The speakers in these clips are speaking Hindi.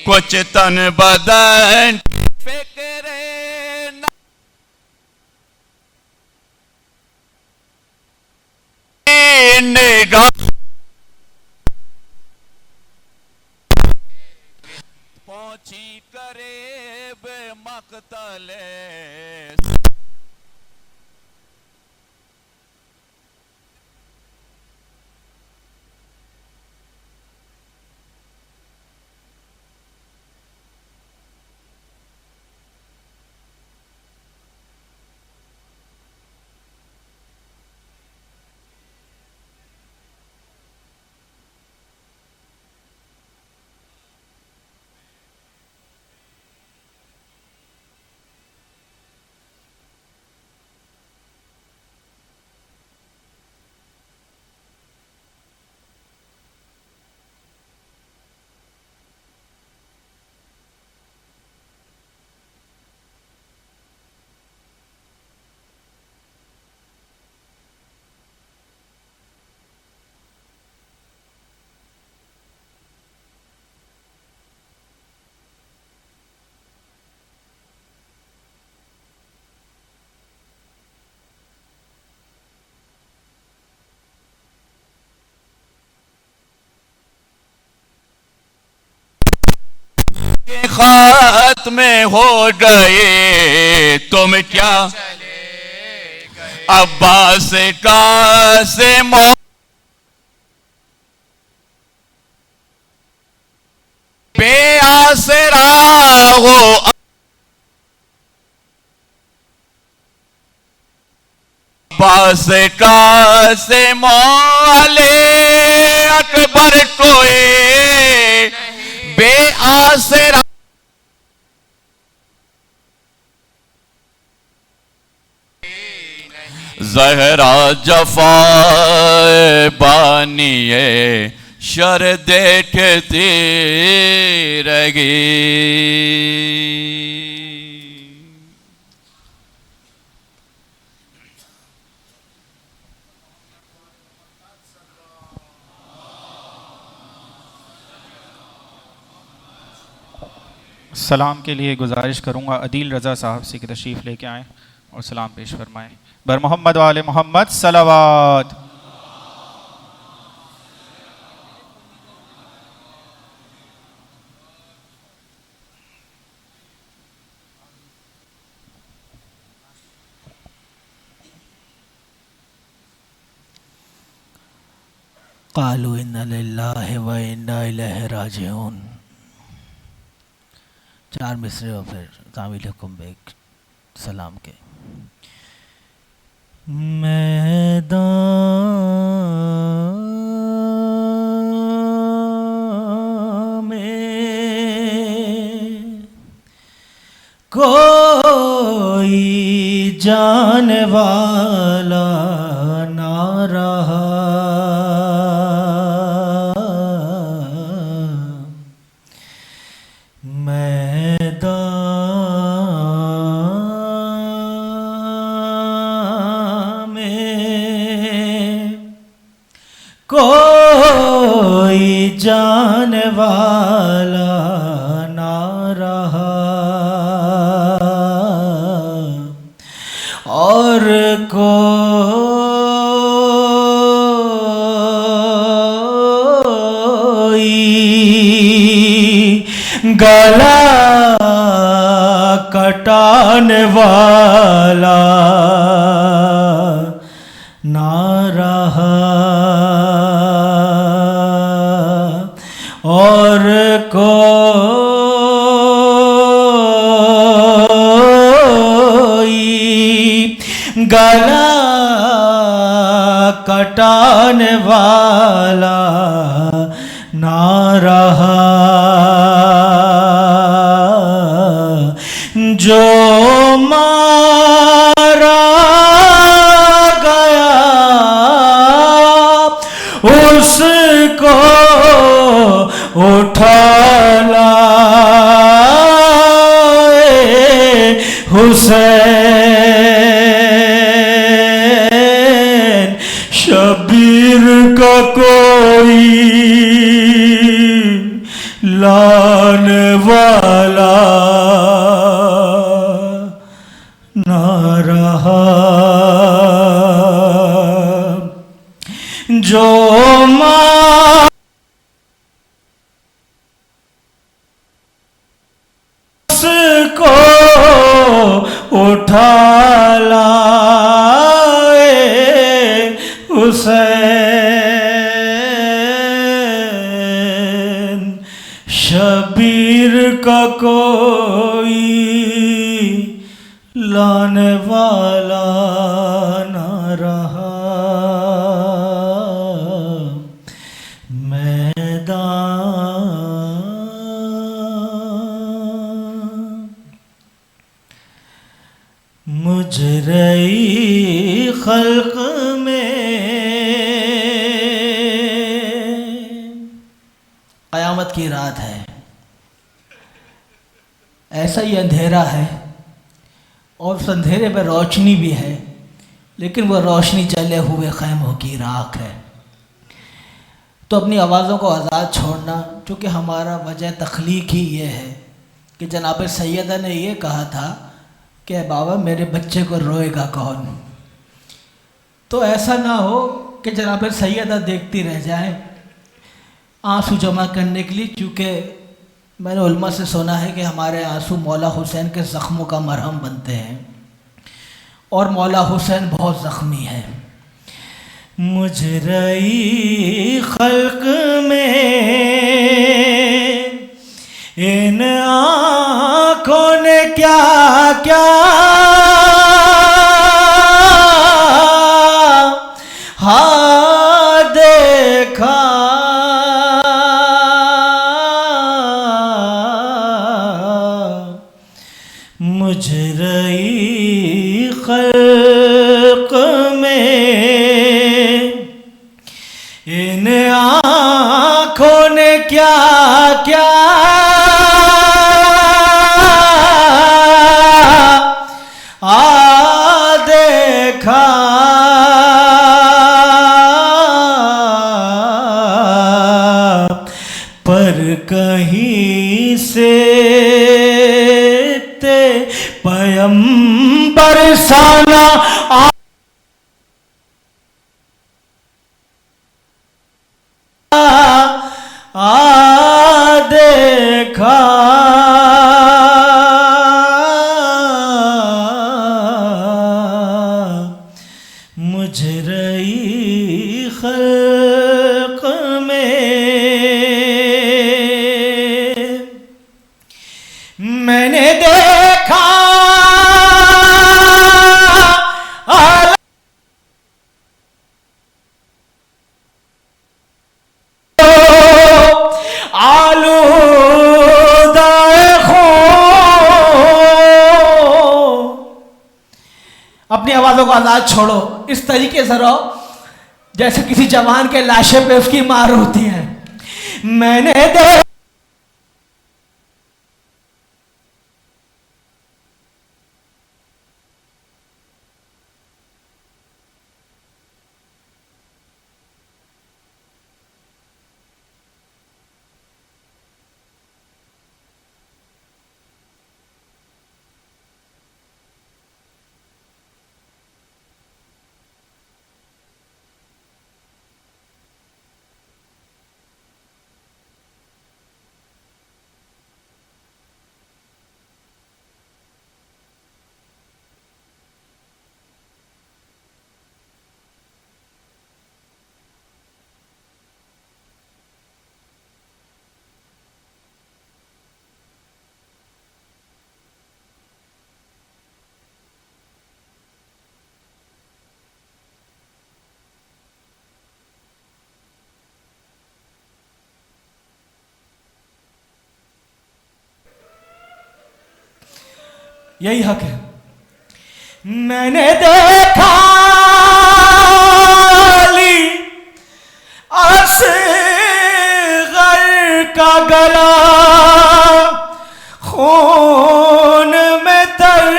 कुछ तन बदन फिक्रे निगाह पहुंची करीब मकतले खत में हो गए तुम क्या अब्बास का से बेआसरा हो अब्बास का से मौले अकबर कोई बेआसरा ज़हरा जफा बानिए शर देखती रही। सलाम के लिए गुजारिश करूँगा अदील रज़ा साहब से कि तशरीफ़ लेके आएँ और सलाम पेश फरमाएँ। बर मोहम्मद वाले मोहम्मद सलावत। क़ालू इन्ना लिल्लाहि व इन्ना इलैहि राजिऊन। 4 मिसरे और फिर कामिल हुक्म बेग सलाम के। मैदान में कोई जाने वाला ना रहा, कोई जाने वाला ना रहा और कोई गला कटाने वाला ना रहा और कोई गला कटाने वाला ना रहा। जो मारा गया उसको उठा लाए हुसैन, शबीर का कोई लाने वाला ना रहा, जो माँ को उठा लाए हुसैन, शबीर का कोई लाने वाला ना रहा, मुजरई खल्क में क़यामत की रात है, ऐसा ही अंधेरा है और उस अंधेरे में रोशनी भी है, लेकिन वह रोशनी जले हुए खैमों की राख है। तो अपनी आवाज़ों को आज़ाद छोड़ना, चूँकि हमारा वजह तख्लीक ही ये है कि जनाब सैयदा ने ये कहा था कि बाबा मेरे बच्चे को रोएगा कौन। तो ऐसा ना हो कि जनाब सैयदा देखती रह जाए आंसू जमा करने के लिए, क्योंकि मैंने उलमा से सुना है कि हमारे आंसू मौला हुसैन के ज़ख्मों का मरहम बनते हैं और मौला हुसैन बहुत ज़ख्मी है। मुजरई खल्क में इन आँखों ने क्या क्या हाँ देखा, मुजरई खल्क में इन आँखों ने क्या क्या देखा, पर कहीं से ते पैगंबर साना देखा, मुजरई खल्क में मैंने देखा अपनी आवाज़ों को आज़ाद छोड़ो, इस तरीके से रहो जैसे किसी जवान के लाशे पे उसकी मार होती है। मैंने देखा यही हक है। मैंने देखा असगर का गला खून में तर,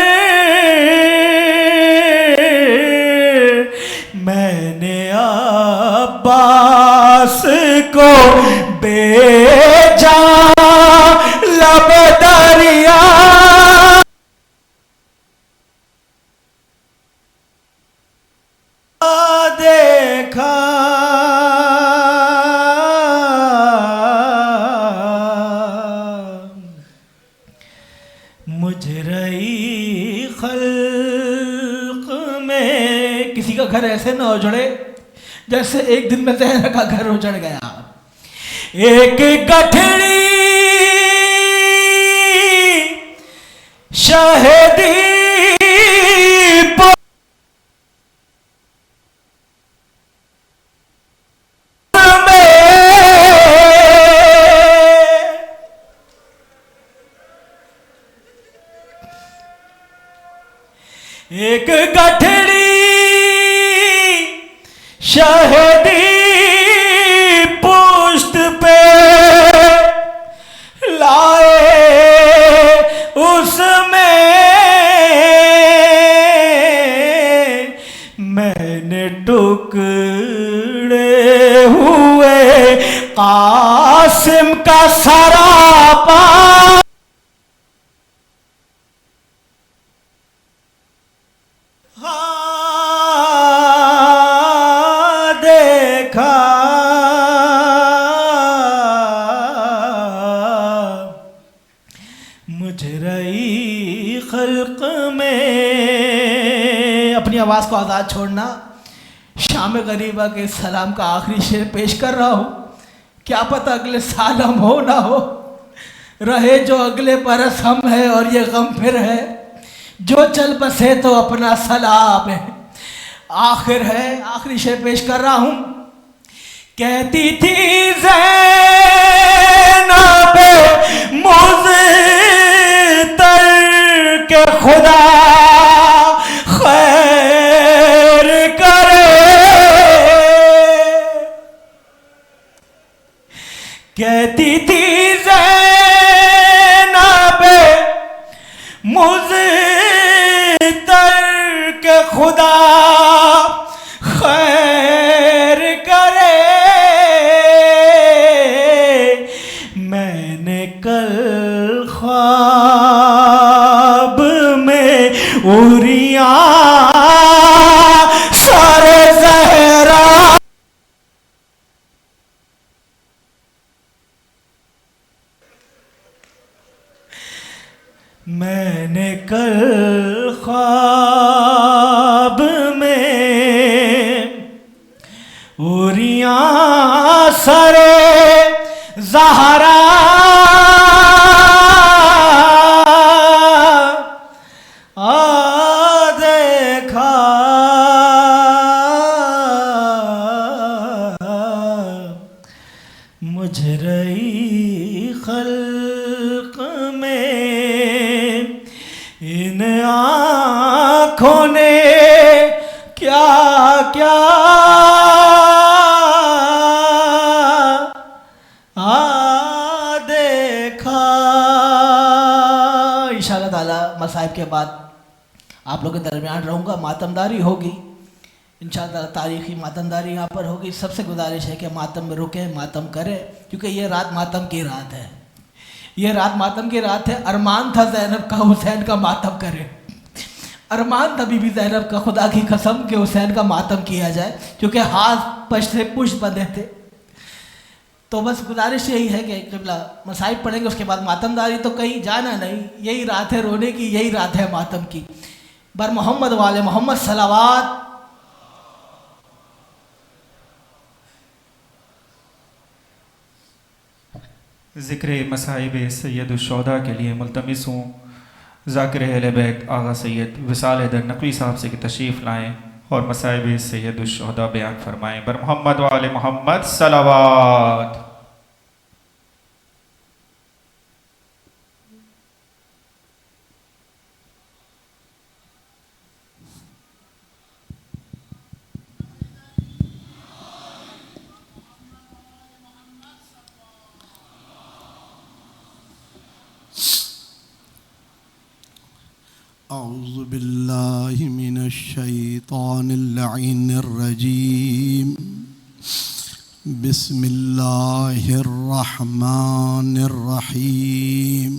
मैंने अब्बास को बेजा लब घर ऐसे न उजड़े जैसे एक दिन में ज़हरा का घर उजड़ गया। एक गठड़ी शहदी एक गठड़ी शहदी पुष्ट पे लाए उसमें मैंने टुकड़े हुए कासिम का सरापा देखा। मुजरई खल्क में अपनी आवाज़ को आज़ाद छोड़ना। शाम गरीबा के सलाम का आखिरी शेर पेश कर रहा हूँ। क्या पता अगले साल हम हो ना हो, रहे जो अगले बरस हम है और ये गम फिर है, जो चल बसे तो अपना सलाम है। आखिर है, आखिरी शेर पेश कर रहा हूँ। कहती थी ज़ैनब मुज़्तर के खुदा खैर करे। कहती थी ज़ैनब मुज़्तर के खुदा खैर करे। मैंने कल ख्वाब में उरिया सारे ज़हरा मैंने कल ख्वाब में उरिया सरे ज़हरा देखा। मुजरई खल्क में इन आँखों ने क्या क्या देखा। इंशाअल्लाह ताला मसाइब के बाद आप लोगों के दरमियान रहूँगा। मातमदारी होगी इंशाअल्लाह, तारीख़ी मातमदारी यहाँ पर होगी। सबसे गुजारिश है कि मातम में रुकें, मातम करें, क्योंकि ये रात मातम की रात है। ये रात मातम की रात है। अरमान था ज़ैनब का हुसैन का मातम करे, अरमान था बीबी ज़ैनब का खुदा की कसम के हुसैन का मातम किया जाए, क्योंकि हाथ पश्ते पुष्ट बंधे थे। तो बस गुजारिश यही है कि क़िबला मसाइब पढ़ेंगे, उसके बाद मातमदारी तो कहीं जाना नहीं। यही रात है रोने की, यही रात है मातम की। बर मोहम्मद वाले मोहम्मद सलावात। ज़िक्र मसाइब सैयदुश्शुहदा के लिए मुल्तमिस हूँ ज़ाकिर अहले बैत आगा सैयद विसाल हैदर नकवी साहब से कि तशरीफ़ लाएँ और मसाइब सैयदुश्शुहदा बयान फरमाएँ। बर मोहम्मद वाले मोहम्मद सलावात। अऊज़ु बिल्लाहि मिनश्शैतानिर्रजीम। बिस्मिल्लाहिर्रहमानिर्रहीम।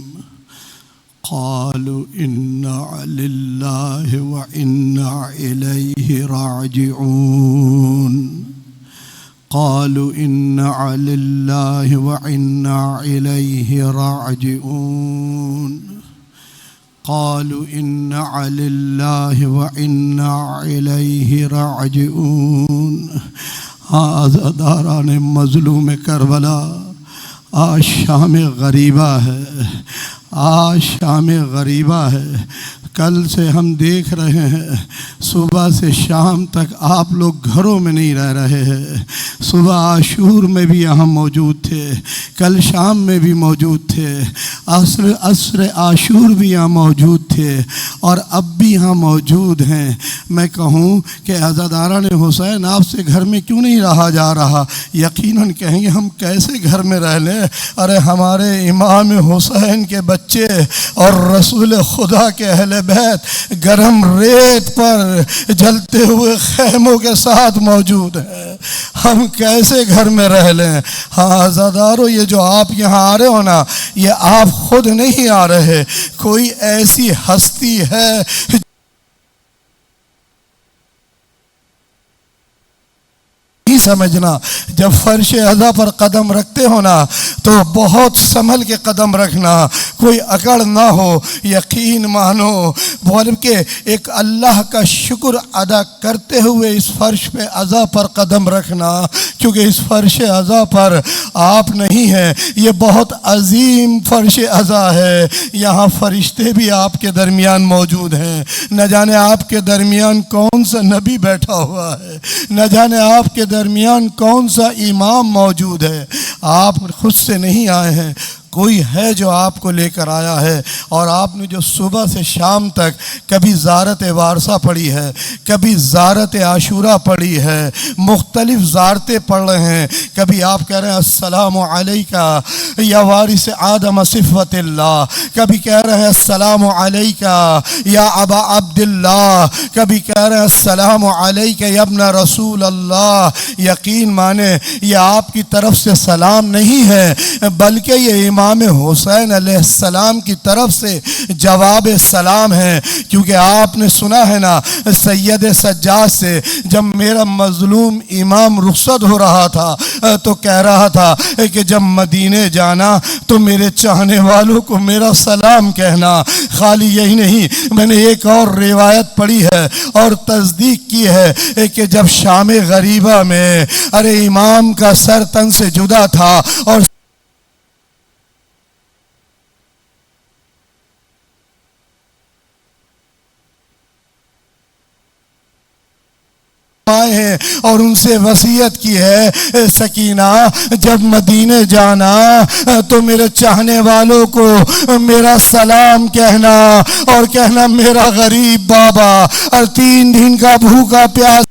क़ालू इन्ना लिल्लाहि व इन्ना इलैहि राजिऊन। क़ालू इन्ना लिल्लाहि व इन्ना इलैहि राजिऊन। क़ालू इन्ना लिल्लाहि व इन्ना इलैहि राजिऊन। हाँ अज़ादारान मज़लूम करबला, आज शाम गरीबा है, आज शाम गरीबा है। कल से हम देख रहे हैं सुबह से शाम तक आप लोग घरों में नहीं रह रहे हैं। सुबह आशूर में भी यहाँ मौजूद थे, कल शाम में भी मौजूद थे, असर आशूर भी यहाँ मौजूद थे और अब भी यहाँ मौजूद हैं। मैं कहूँ कि अज़ादारान हुसैन आपसे घर में क्यों नहीं रहा जा रहा? यकीनन कहेंगे हम कैसे घर में रह लें। अरे हमारे इमाम हुसैन के बच्चे और रसूल खुदा के अहले बैत गरम रेत पर जलते हुए खैमों के साथ मौजूद हैं, हम कैसे घर में रह लें? हाँ अज़ादारो, ये जो आप यहाँ आ रहे हो ना, ये आप खुद नहीं आ रहे, कोई ऐसी हस्ती है समझना। जब फर्श अज़ा पर कदम रखते हो ना तो बहुत संभल के कदम रखना, कोई अकड़ ना हो। यकीन मानो बल्कि एक अल्लाह का शुक्र अदा करते हुए इस फर्श पे अज़ा पर कदम रखना, क्योंकि इस फर्श अज़ा पर आप नहीं हैं, ये बहुत अजीम फर्श अज़ा है। यहाँ फरिश्ते भी आपके दरमियान मौजूद हैं। न जाने आपके दरमियान कौन सा नबी बैठा हुआ है, न जाने आपके दरमियान कौन सा इमाम मौजूद है। आप खुद से नहीं आए हैं, कोई है जो आपको लेकर आया है। और आपने जो सुबह से शाम तक कभी ज़ारत वारसा पढ़ी है, कभी ज़ारत आशूरा पढ़ी है, मुख्तलिफ ज़ारतें पढ़ रहे हैं। कभी आप कह रहे हैं अस्सलामु अलैका या वारिस आदम सिफ़तिल्लाह, कभी कह रहे हैं अस्सलामु अलैका या अबा अब्दुल्लाह, कभी कह रहे हैं अस्सलामु अलैका या इब्न रसूल अल्लाह। यकीन माने ये आपकी तरफ से सलाम नहीं है, बल्कि ये इमाम हुसैन अलैहिस्सलाम की तरफ से जवाब सलाम है। क्योंकि आपने सुना है ना सैयद सज्जाद से, जब मेरा मजलूम इमाम रुखसत हो रहा था तो कह रहा था कि जब मदीने जाना तो मेरे चाहने वालों को मेरा सलाम कहना। खाली यही नहीं, मैंने एक और रिवायत पढ़ी है और तस्दीक की है कि जब शाम गरीबा में अरे इमाम का सर तन से जुदा था और आए हैं और उनसे वसीयत की है सकीना जब मदीने जाना तो मेरे चाहने वालों को मेरा सलाम कहना और कहना मेरा गरीब बाबा और 3 दिन का भूखा प्यास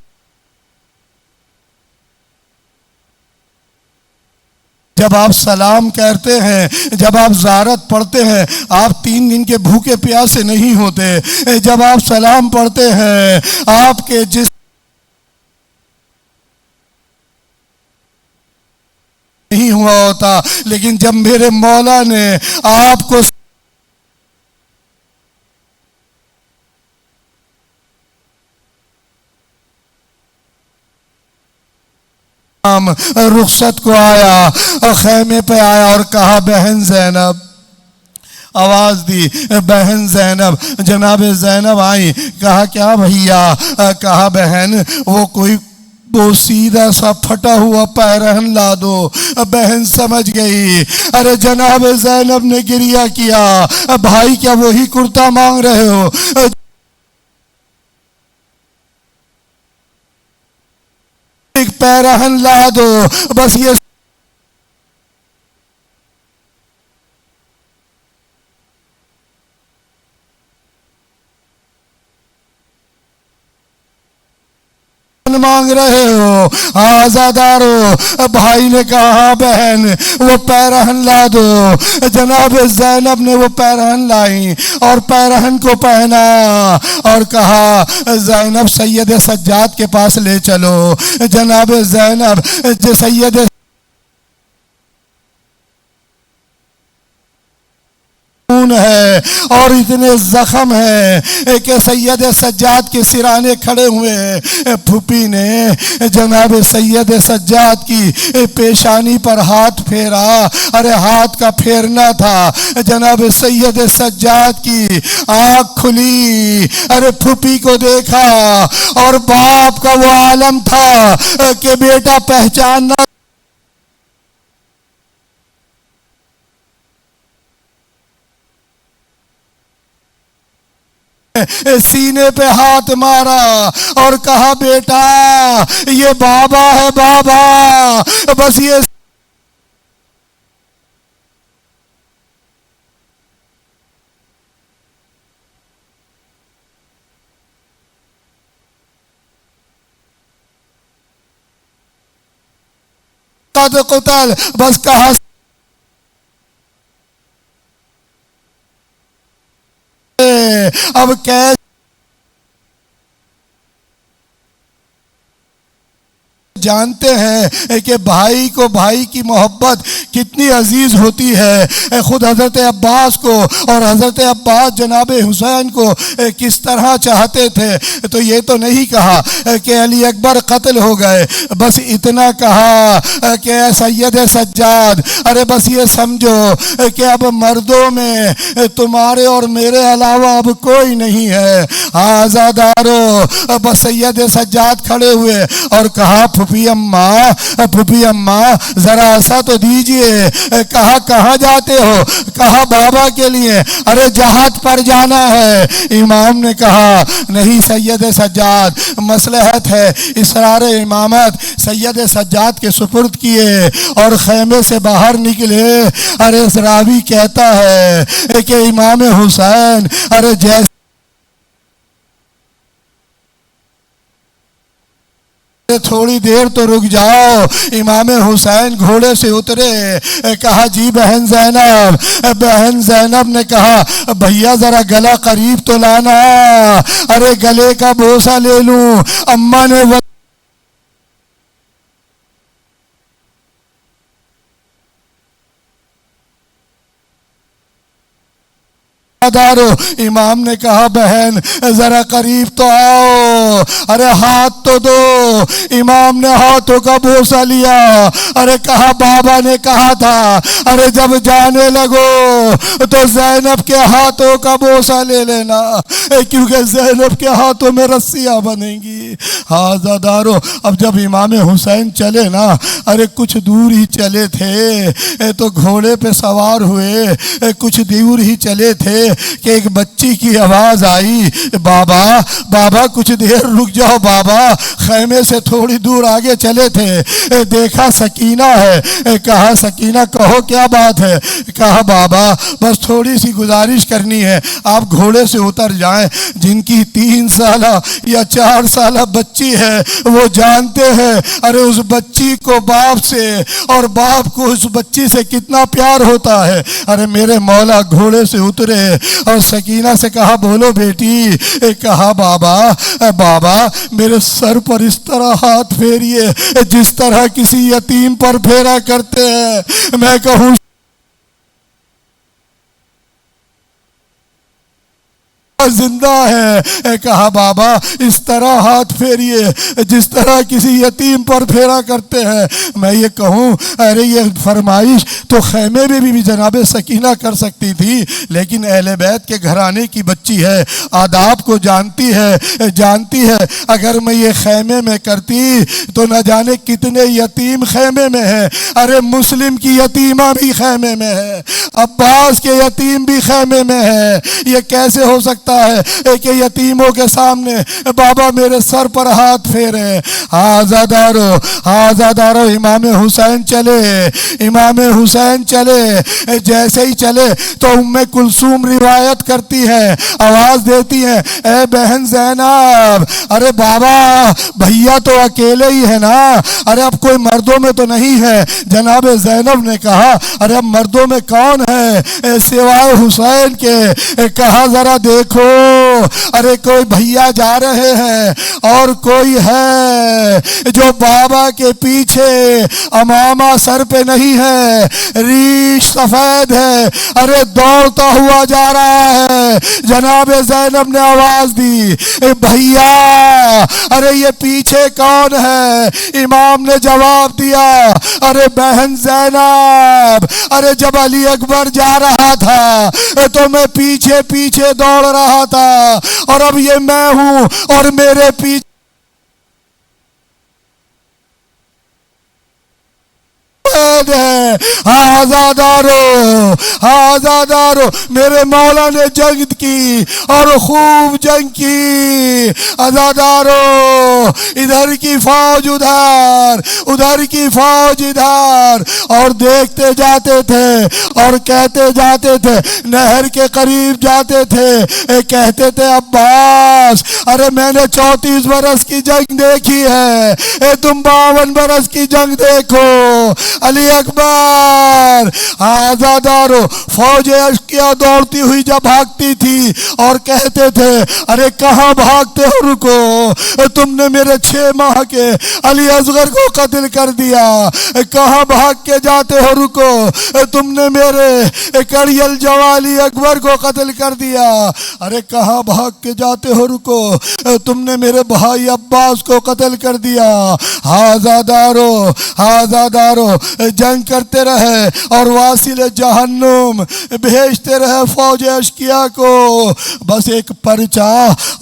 जब आप सलाम कहते हैं, जब आप ज़ारत पढ़ते हैं, आप 3 दिन के भूखे प्यासे नहीं होते। जब आप सलाम पढ़ते हैं आपके जिस नहीं हुआ होता, लेकिन जब मेरे मौला ने आपको रुखसत को आया और खैमे पे आया और कहा बहन ज़ैनब, आवाज़ दी बहन ज़ैनब। जनाब ज़ैनब आई, कहा क्या भैया? कहा बहन वो कोई सीधा सा फटा हुआ पैरहन ला दो। बहन समझ गई। अरे जनाब ज़ैनब ने गिरिया किया, भाई क्या वही कुर्ता मांग रहे हो? एक पैरहन ला दो, बस ये मांग रहे हो। आज़ादारो, भाई ने कहा बहन वो पैरहन ला दो। जनाब ज़ैनब ने वो पैरहन लाई और पैरहन को पहना और कहा ज़ैनब सैयद सज्जाद के पास ले चलो। जनाब ज़ैनब सैयद खून है और इतने जख्म है कि सैयद सज्जाद के सिराने खड़े हुए हैं। फूफी ने जनाब सैयद सज्जाद की पेशानी पर हाथ फेरा। अरे हाथ का फेरना था, जनाब सैयद सज्जाद की आँख खुली। अरे फूफी को देखा और बाप का वो आलम था कि बेटा पहचानना सीने पे हाथ मारा और कहा बेटा ये बाबा है बाबा। बस ये कद कुतल, बस कहा अब कैसे जानते हैं कि भाई को भाई की मोहब्बत कितनी अजीज होती है। खुद हज़रत अब्बास को और हज़रत अब्बास जनाब हुसैन को किस तरह चाहते थे। तो ये तो नहीं कहा कि अली अकबर कत्ल हो गए, बस इतना कहा कि सैयद सज्जाद अरे बस ये समझो कि अब मर्दों में तुम्हारे और मेरे अलावा अब कोई नहीं है। आज़ादारो, बस सैयद सज्जाद खड़े हुए और कहा फूफी अम्मा जरा ऐसा तो दीजिए। कहा कहाँ जाते हो? कहा बाबा के लिए। अरे जहाज पर जाना है। इमाम ने कहा नहीं सैयद सज्जाद, मसलहत है। इसरार इमामत सैयद सज्जाद के सुपुर्द किए और खैमे से बाहर निकले। अरे रावी कहता है कि इमाम हुसैन अरे जैसे थोड़ी देर तो रुक जाओ। इमाम हुसैन घोड़े से उतरे। कहा जी बहन ज़ैनब। बहन ज़ैनब ने कहा भैया ज़रा गला करीब तो लाना। अरे गले का बोसा ले लूं। अम्मा ने इमाम ने कहा बहन जरा करीब तो आओ। अरे हाथ तो दो। इमाम ने हाथों का बोसा लिया। अरे कहा बाबा ने कहा था अरे जब जाने लगो तो ज़ैनब के हाथों का बोसा ले लेना, क्योंकि ज़ैनब के हाथों में रस्सियां बनेंगी। हाँ ज़ादारो, अब जब इमाम हुसैन चले ना, अरे कुछ दूर ही चले थे तो घोड़े पे सवार हुए। कुछ दूर ही चले थे कि एक बच्ची की आवाज आई, बाबा बाबा कुछ देर रुक जाओ बाबा। खैमे से थोड़ी दूर आगे चले थे, देखा सकीना है। कहा सकीना कहो क्या बात है? कहा बाबा बस थोड़ी सी गुजारिश करनी है, आप घोड़े से उतर जाएं। जिनकी 3 साल या 4 साल बच्ची है वो जानते हैं अरे उस बच्ची को बाप से और बाप को उस बच्ची से कितना प्यार होता है। अरे मेरे मौला घोड़े से उतरे और सकीना से कहा बोलो बेटी। कहा बाबा मेरे सर पर इस तरह हाथ फेरिए जिस तरह किसी यतीम पर फेरा करते हैं। मैं कहूँ जिंदा है। कहा बाबा इस तरह हाथ फेरिए जिस तरह किसी यतीम पर फेरा करते हैं। मैं ये कहूँ अरे ये फरमाइश तो खैमे में भी जनाब सकीना कर सकती थी, लेकिन अहले बैत के घराने की बच्ची है, आदाब को जानती है। अगर मैं ये खैमे में करती तो न जाने कितने यतीम खैमे में है। अरे मुस्लिम की यतीमा भी खैमे में है, अब्बास के यतीम भी खैमे में है। ये कैसे हो सकता है कि यतीमों के सामने बाबा मेरे सर पर हाथ फेरे। आज़ादारो इमाम हुसैन चले। जैसे ही चले तो उम्मे कुलसूम रिवायत करती है, आवाज देती है ए बहन ज़ैनब। अरे बाबा भैया तो अकेले ही है ना, अरे अब कोई मर्दों में तो नहीं है। जनाब ज़ैनब ने कहा अरे अब मर्दों में कौन है सिवाय हुसैन के? कहा जरा देखो अरे कोई भैया जा रहे हैं और कोई है जो बाबा के पीछे अमामा सर पे नहीं है, रीश सफेद है, अरे दौड़ता हुआ जा रहा है। जनाब ज़ैनब ने आवाज दी, भैया अरे ये पीछे कौन है? इमाम ने जवाब दिया, अरे बहन ज़ैनब, अरे जब अली अकबर जा रहा था तो मैं पीछे पीछे दौड़ रहा था, और अब ये मैं हूं और मेरे पीछे आजादारो आजादारो। मेरे मौला ने जंग की और खूब जंग की। आजादारो, इधर की फौज उधर, उधर की फौज इधर, और देखते जाते थे और कहते जाते थे। नहर के करीब जाते थे, कहते थे अब्बास अरे मैंने 34 बरस की जंग देखी है, तुम 52 बरस की जंग देखो। अली अकबर, आजादारो, फौज अश्किया दौड़ती हुई जब भागती थी और कहते थे अरे कहाँ भागते हो, रुको, तुमने मेरे 6 माह के अली असगर को कत्ल कर दिया। कहाँ भाग के जाते हो, रुको, तुमने मेरे कड़ियल जवाली अकबर को कत्ल कर दिया। अरे कहाँ भाग के जाते हो, रुको, तुमने मेरे भाई अब्बास को कत्ल कर दिया। आजादारो आजादारो, जंग करते रहे और वासिल जहन्नुम भेजते रहे फौज अश्किया को। बस एक पर्चा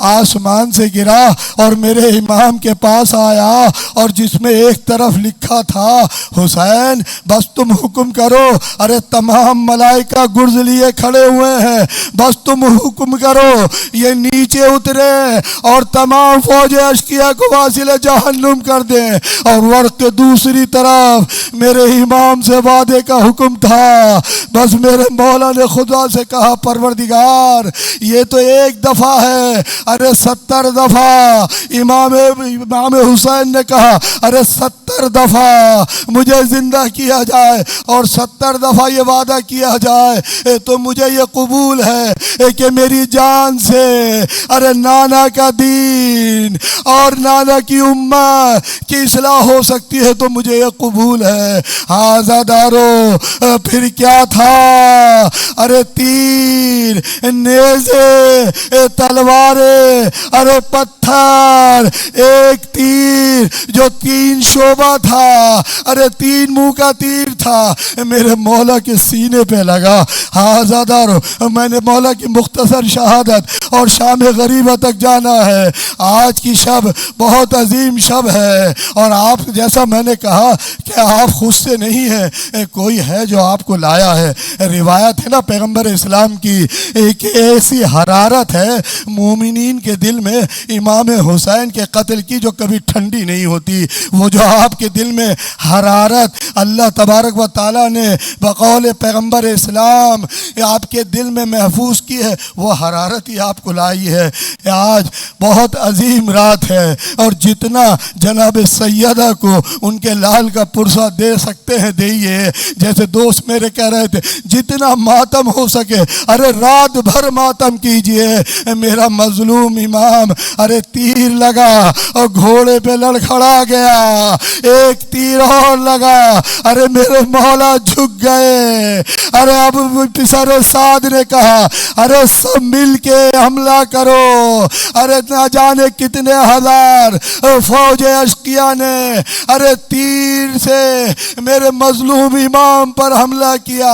आसमान से गिरा और मेरे इमाम के पास आया, और जिसमें एक तरफ लिखा था हुसैन बस तुम हुक्म करो। अरे तमाम मलाइका गुर्ज लिए खड़े हुए हैं, बस तुम हुक्म करो, ये नीचे उतरे और तमाम फौज अश्किया को वासिल जहन्नुम कर दें। और वर्क के दूसरी तरफ मेरे इमाम से वादे का हुक्म था। बस मेरे मौला ने खुदा से कहा परवरदिगार ये तो एक दफ़ा है, अरे 70 दफ़ा। इमाम हुसैन ने कहा अरे 70 दफ़ा मुझे जिंदा किया जाए और 70 दफ़ा ये वादा किया जाए तो मुझे ये कबूल है कि मेरी जान से अरे नाना का दीन और नाना की उम्मा की इस्लाह हो सकती है, तो मुझे ये कबूल है। आजादारो, फिर क्या था? अरे तीर, नेज़े, तलवारें, अरे पत्थर, एक तीर जो 3 शोभा था, अरे 3 मुंह का तीर था, मेरे मौला के सीने पे लगा। आजादारो, मैंने मौला की मुख्तसर शहादत और शाम गरीबा तक जाना है। आज की शब बहुत अजीम शब है, और आप जैसा मैंने कहा कि आप खुद से नहीं है, कोई है जो आपको लाया है। रिवायत है ना पैगंबर इस्लाम की, एक ऐसी हरारत है मोमिनीन के दिल में इमाम हुसैन के कत्ल की जो कभी ठंडी नहीं होती। वो जो आपके दिल में हरारत अल्लाह तबारक व ताला ने बकौल पैगंबर इस्लाम आपके दिल में महफूज की है, वो हरारत ही आपको लाई है। आज बहुत अजीम रात है, और जितना जनाब सैयदा को उनके लाल का पुरसा दे सकते हैं देइए। जैसे दोस्त मेरे कह रहे थे जितना मातम हो सके अरे रात भर मातम कीजिए। मेरा मजलूम इमाम, अरे तीर लगा और घोड़े पे लड़खड़ा गया, एक तीर और लगा, अरे मेरे मौला झुक गए। अरे अब पिसर साद ने कहा अरे सब मिल के हमला करो। अरे ना जाने कितने हजार फौज अश्किया ने अरे तीर से मेरे मजलूम इमाम पर हमला किया।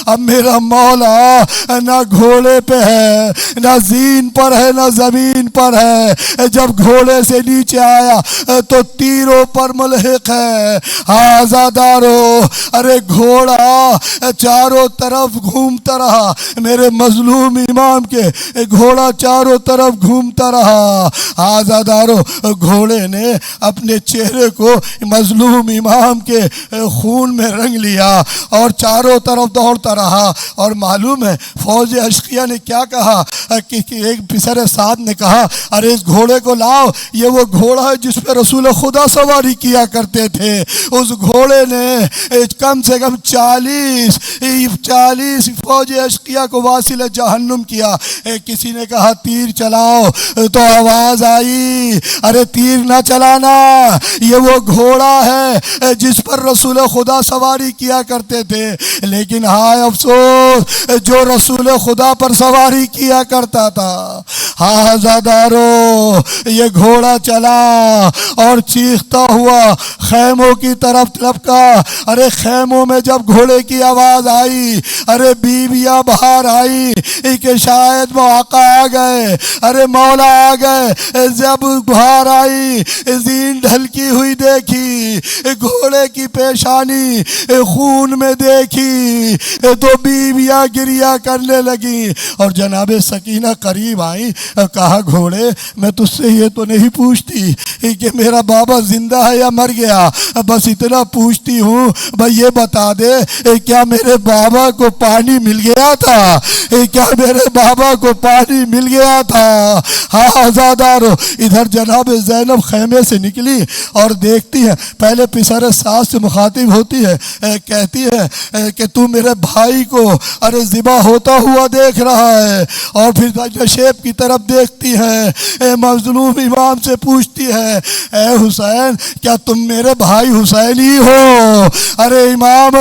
अब मेरा मौला ना घोड़े पे है, ना जीन पर है, ना जमीन पर है। जब घोड़े से नीचे आया तो तीरों पर मुल्हिक है। आजादारो, अरे घोड़ा चारों तरफ घूमता रहा, मेरे मजलूम इमाम के घोड़ा चारों तरफ घूमता रहा। आजादारो, घोड़े ने अपने चेहरे को मजलूम इमाम के खून में रंग लिया और चारों तरफ दौड़ता रहा। और मालूम है फौज अशकिया ने क्या कहा कि एक पिसर साद ने कहा, अरे इस घोड़े को लाओ, ये वो घोड़ा है जिस पर रसूल खुदा सवारी किया करते थे। उस घोड़े ने कम से कम 40 फौज अशकिया को वासिल जहन्नुम किया। किसी ने कहा तीर चलाओ, तो आवाज आई, अरे तीर ना चलाना, ये वो घोड़ा है जिस पर रसूल खुदा सवारी किया करते थे। लेकिन हाय अफसोस, जो रसूल खुदा पर सवारी किया करता था, हाँ आज़ादारो, ये घोड़ा चला और चीखता हुआ खैमों की तरफ लपका। अरे खैमों में जब घोड़े की आवाज आई, अरे बीवियां बाहर आई कि शायद वो आका आ गए, अरे मौला आ गए। जब बाहर आई, जीन ढलकी हुई देखी, घोड़े की पेशानी खून में देखी, तो बीवियां गिरिया करने लगी। और जनाबे सकीना करीब आई, कहा घोड़े, मैं तुझसे ये तो नहीं पूछती कि मेरा बाबा जिंदा है या मर गया, बस इतना पूछती हूँ, भाई ये बता दे क्या मेरे बाबा को पानी मिल गया था, क्या मेरे बाबा को पानी मिल गया था। हाँ आज़ादारो, इधर जनाब ज़ैनब खैमे से निकली और देखती है, पहले पिसर सास से मुखातिब होती है, कहती है कि तू मेरे भाई को अरे ज़िबा होता हुआ देख रहा है। और फिर नशेब की तरफ देखती है, मजलूम इमाम से पूछती है, ए हुसैन, क्या तुम मेरे भाई हुसैन ही हो? अरे इमाम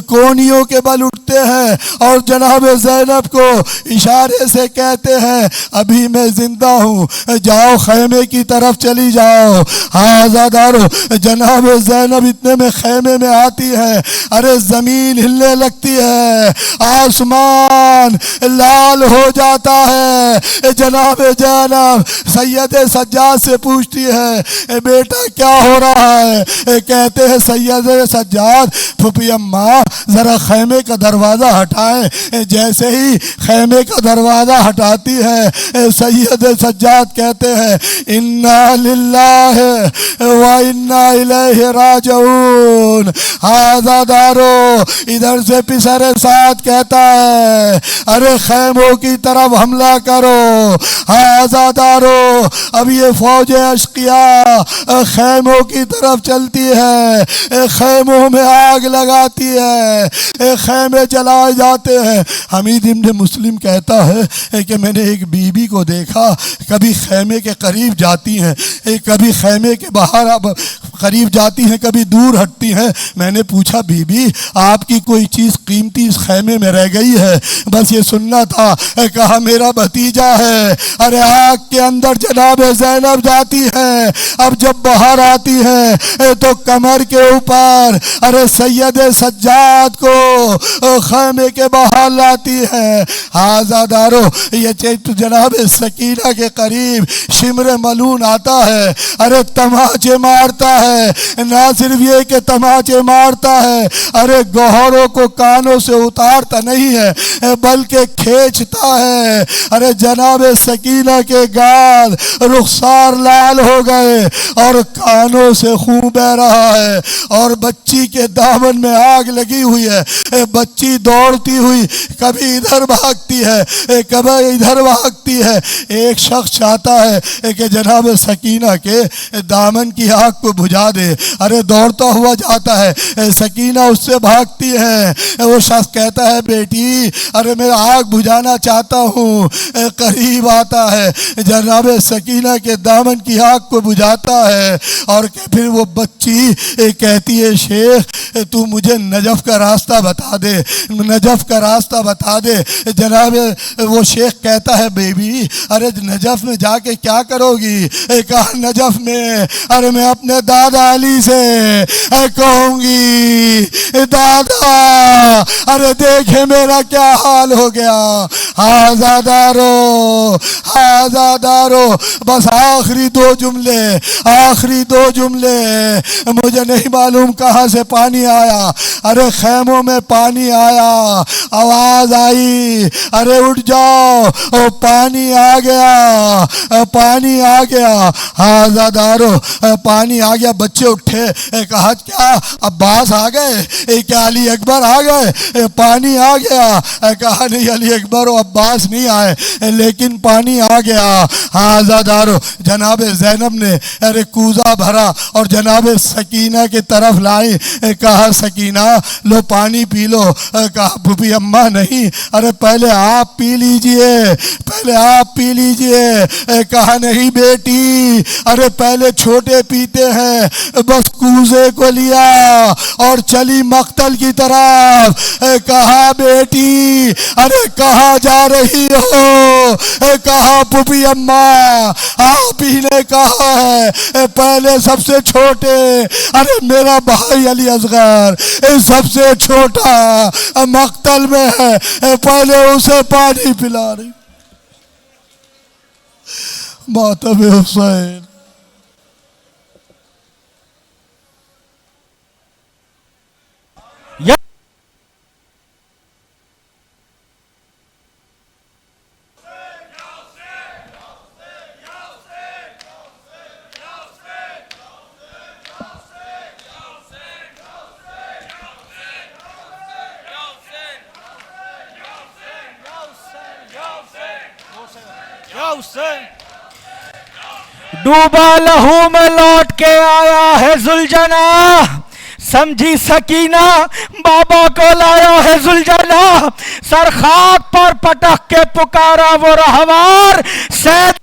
कोनियों के बल उठते हैं और जनाब ज़ैनब को इशारे से कहते हैं, अभी मैं जिंदा हूँ, जाओ खैमे की तरफ चली जाओ। हाँ आज़ादारो, जनाब ज़ैनब इतने में खैमे में आती है, अरे ज़मीन हिलने लगती है, आसमान लाल हो जाता है। जनाब ज़ैनब सैयद सज्जाद से पूछती है, बेटा क्या हो रहा है? कहते हैं सैयद सज्जाद, फूफी अम्मा ज़रा खैमे का दरवाज़ा हटाएं। जैसे ही खैमे का दरवाज़ा हटाती है, सैयद सज्जाद कहते हैं, इन्ना लिल्लाहि व इन्ना इलैहि राजिऊन। आज़ादारो, इधर से पिसर साद कहता है, अरे खैमों की तरफ हमला करो। आज़ादारो, अब ये फौज अशकिया खैमों की तरफ चलती है, खैमों में आग लगाती है, खैमे जलाए जाते हैं। हमीद इब्न मुस्लिम कहता है कि मैंने एक बीबी को देखा, कभी खैमे के करीब जाती हैं, कभी खैमे के बाहर करीब जाती हैं, कभी दूर हटती हैं। मैंने पूछा, बीबी आपकी कोई चीज़ कीमती इस खैमे में रह गई है? बस ये सुनना था। कहा मेरा भतीजा है। अरे आग के अंदर जनाब ज़ैनब जाती है, अब जब बाहर आती है तो कमर के ऊपर अरे सैयद सज्जाद को खैमे के बाहर लाती है। आज़ादारो, ये चैत जनाब सकीना के करीब शिमर मलून आता है, अरे तमाचे मारता है, ना सिर्फ ये कि तमाचे मारता है, अरे गौहरों को कानों से उतारता नहीं है बल्कि खींचता है। अरे जनाब सकीना के गाल रुखसार लाल हो गए और कानों से खून बह रहा है और बच्ची के दामन में आग लगी हुई है। बच्ची दौड़ती हुई कभी इधर भागती है, कभी इधर भागती है। एक शख्स चाहता है कि जनाब सकीना के दामन की आग को बुझा दे, अरे दौड़ता हुआ जाता है, सकीना उससे भागती है। वो शख्स कहता है, बेटी अरे मैं आग बुझाना चाहता हूँ, करीब आता है, जनाब सकीना के दामन की आग को बुझाता है और फिर वो बच्ची कहती है, शेख तू मुझे नजफ का रास्ता बता दे, नजफ का रास्ता बता दे। जनाब वो शेख कहता है, बेबी अरे नजफ में जाके क्या करोगी? कहा नजफ में अरे मैं अपने दादा अली से कहूँगी, दादा अरे देखे मेरा क्या हाल हो गया। आज़ादारो, आज़ादारो, बस आखिरी दो जुमले, मुझे नहीं मालूम कहाँ से पानी आया, अरे खैमों में पानी आया, आवाज आई, अरे उठ जाओ, ओ पानी आ गया, पानी आ गया। आज़ादारो, पानी आ गया, बच्चे उठे, कहा क्या अब्बास आ गए, क्या अली अकबर आ गए, पानी आ गया? कहा नहीं, अली अकबर और अब्बास नहीं आए, लेकिन पानी आ गया। आज़ादारो जनाब ज़ैनब ने अरे कूजा भरा और जनाब सकीना की तरफ लाई। कहा सकीना लो पानी पी लो। कहा फूफी अम्मा नहीं, अरे पहले आप पी लीजिए, पहले आप पी लीजिए। कहा नहीं बेटी, अरे पहले छोटे पीते हैं। बस कूजे को लिया और चली मक्तल की तरफ। कहा बेटी अरे कहाँ जा रही हो? कहा फूफी अम्मा आप ही ने कहा है पहले सबसे छोटे, अरे मेरा भाई अली असगर सबसे छोटा मक्तल में है, पहले उसे पानी पिला रही। मातब हुसैन डूबा लहू में लौट के आया है जुलजना, समझी सकीना बाबा को लाया है जुलजना। सर खाक पर पटक के पुकारा वो रहवार, सैद